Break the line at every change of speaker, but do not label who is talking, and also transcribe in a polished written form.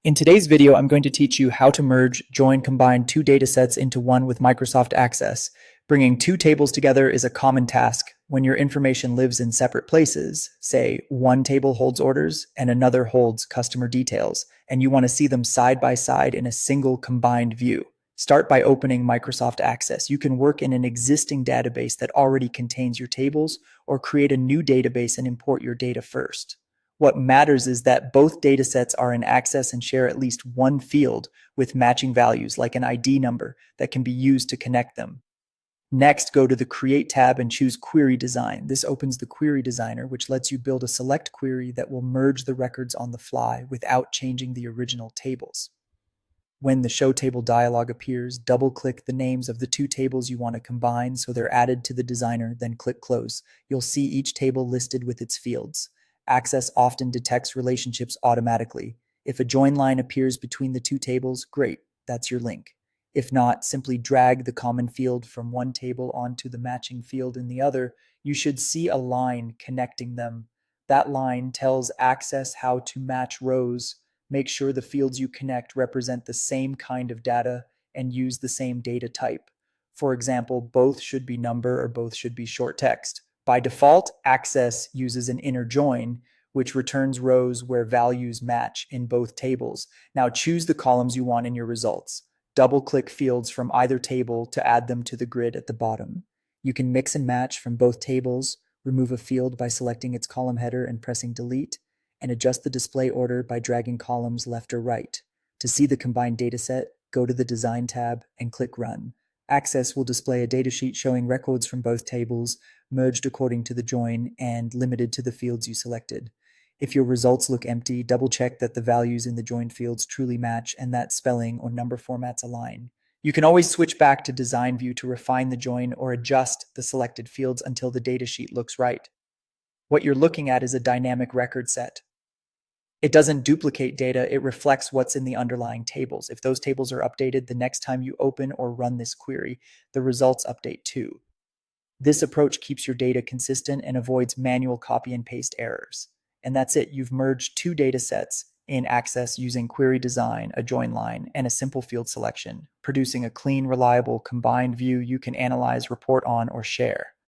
In today's video, I'm going to teach you how to merge, join, combine two datasets into one with Microsoft Access. Bringing two tables together is a common task when your information lives in separate places. Say, one table holds orders and another holds customer details, and you want to see them side by side in a single combined view. Start by opening Microsoft Access. You can work in an existing database that already contains your tables, or create a new database and import your data first. What matters is that both datasets are in Access and share at least one field with matching values, like an ID number, that can be used to connect them. Next, go to the Create tab and choose Query Design. This opens the Query Designer, which lets you build a select query that will merge the records on the fly without changing the original tables. When the Show Table dialog appears, double-click the names of the two tables you want to combine so they're added to the designer, then click Close. You'll see each table listed with its fields. Access often detects relationships automatically. If a join line appears between the two tables, great, that's your link. If not, simply drag the common field from one table onto the matching field in the other. You should see a line connecting them. That line tells Access how to match rows. Make sure the fields you connect represent the same kind of data and use the same data type. For example, both should be number or both should be short text. By default, Access uses an inner join, which returns rows where values match in both tables. Now choose the columns you want in your results. Double-click fields from either table to add them to the grid at the bottom. You can mix and match from both tables, remove a field by selecting its column header and pressing Delete, and adjust the display order by dragging columns left or right. To see the combined dataset, go to the Design tab and click Run. Access will display a datasheet showing records from both tables, merged according to the join and limited to the fields you selected. If your results look empty, double-check that the values in the joined fields truly match and that spelling or number formats align. You can always switch back to Design View to refine the join or adjust the selected fields until the datasheet looks right. What you're looking at is a dynamic record set. It doesn't duplicate data, it reflects what's in the underlying tables. If those tables are updated, the next time you open or run this query, the results update too. This approach keeps your data consistent and avoids manual copy and paste errors. And that's it. You've merged two data sets in Access using query design, a join line, and a simple field selection, producing a clean, reliable, combined view you can analyze, report on, or share.